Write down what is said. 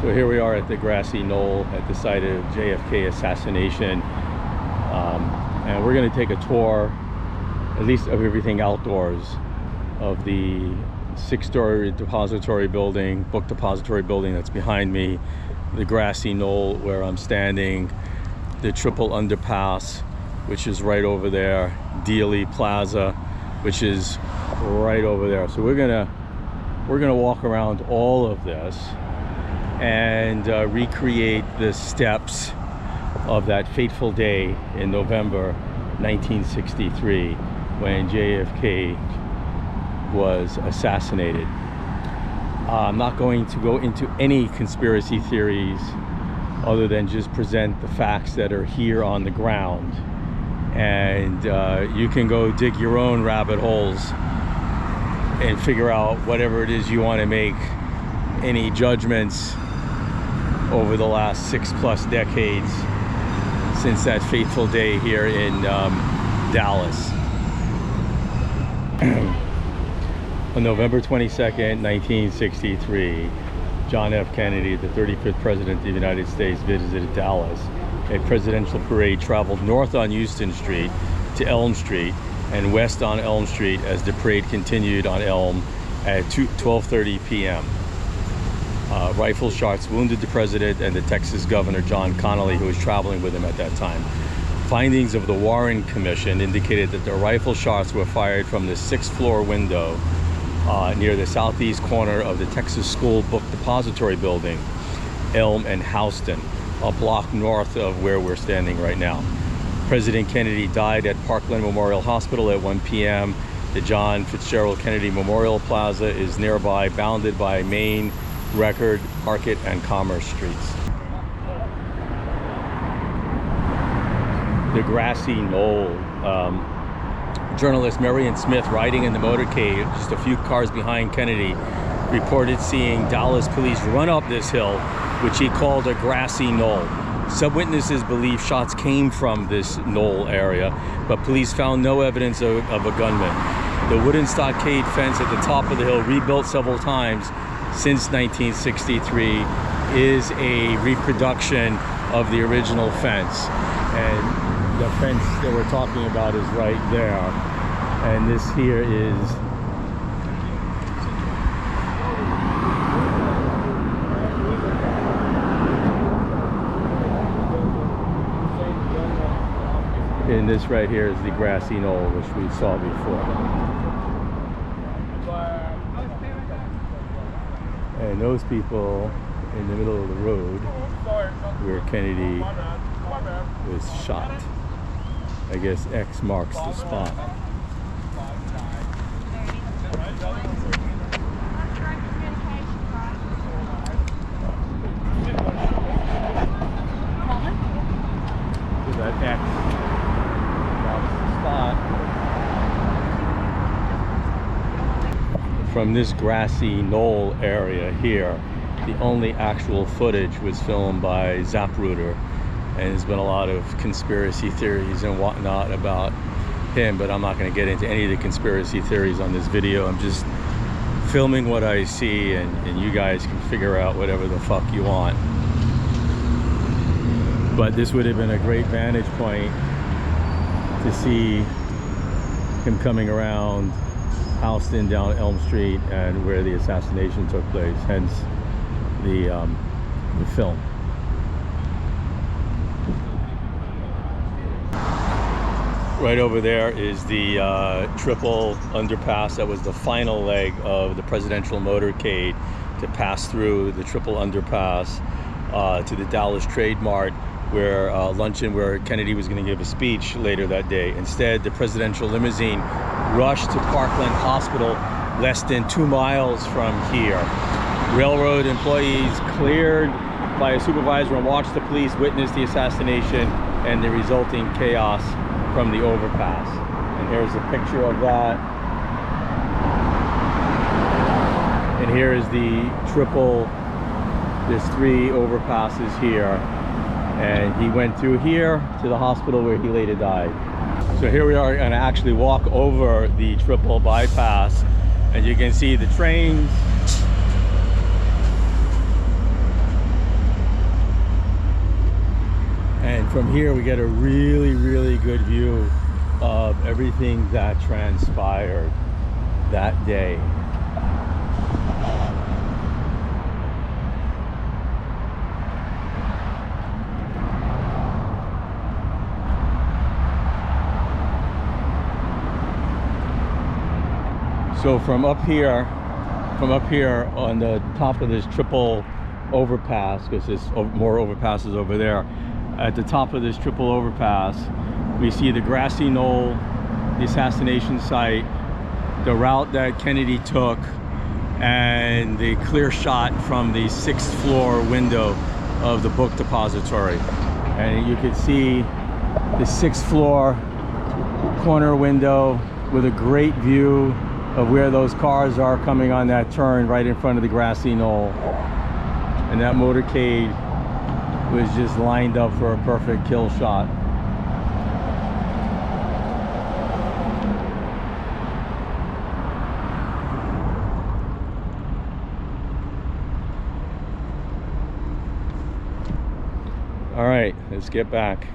So here we are at the Grassy Knoll at the site of JFK assassination, and we're going to take a tour, at least of everything outdoors, of the 6-story depository building, book depository building that's behind me, the Grassy Knoll where I'm standing, the triple underpass, which is right over there, Dealey Plaza, which is right over there. So we're gonna walk around all of this and recreate the steps of that fateful day in November 1963 when JFK was assassinated. I'm not going to go into any conspiracy theories other than just present the facts that are here on the ground, and you can go dig your own rabbit holes and figure out whatever it is you want to make any judgments over the last 6+ decades since that fateful day here in Dallas. On November 22nd, 1963, John F. Kennedy, the 35th President of the United States, visited Dallas. A presidential parade traveled north on Houston Street to Elm Street and west on Elm Street as the parade continued on Elm at 12:30 p.m. Rifle shots wounded the president and the Texas governor, John Connally, who was traveling with him at that time. Findings of the Warren Commission indicated that the rifle shots were fired from the 6th floor window near the southeast corner of the Texas School Book Depository building, Elm and Houston, a block north of where we're standing right now. President Kennedy died at Parkland Memorial Hospital at 1 p.m. The John Fitzgerald Kennedy Memorial Plaza is nearby, bounded by Main, Record, Market, and Commerce streets. The Grassy Knoll. Journalist Marion Smith, riding in the motorcade just a few cars behind Kennedy, reported seeing Dallas police run up this hill, which he called a grassy knoll. Some witnesses believe shots came from this knoll area, but police found no evidence of a gunman. The wooden stockade fence at the top of the hill, rebuilt several times since 1963, is a reproduction of the original fence. And the fence that we're talking about is right there. And this here is and this right here is the Grassy Knoll, which we saw before. And those people in the middle of the road where Kennedy was shot. I guess X marks the spot. So that X marks the spot. From this Grassy Knoll area here, the only actual footage was filmed by Zapruder, and there's been a lot of conspiracy theories and whatnot about him, but I'm not going to get into any of the conspiracy theories on this video. I'm just filming what I see, and you guys can figure out whatever the fuck you want. But this would have been a great vantage point to see him coming around Houston down Elm Street and where the assassination took place, hence the film. Right over there is the triple underpass. That was the final leg of the presidential motorcade to pass through the triple underpass to the Dallas Trade Mart, where luncheon where Kennedy was going to give a speech later that day. Instead, the presidential limousine rushed to Parkland Hospital, less than 2 miles from here. Railroad employees cleared by a supervisor and watched the police witness the assassination and the resulting chaos from the overpass. And here's a picture of that. And here is the triple, there's 3 overpasses here. And he went through here to the hospital where he later died. So here we are going to actually walk over the triple bypass, and you can see the trains from here we get a really good view of everything that transpired that day. So from up here on the top of this triple overpass, because there's more overpasses over there, at the top of this triple overpass we see the Grassy Knoll, the assassination site, the route that Kennedy took, and the clear shot from the 6th floor window of the book depository. And you can see the 6th floor corner window with a great view of where those cars are coming on that turn right in front of the Grassy Knoll. And that motorcade was just lined up for a perfect kill shot. All right, let's get back.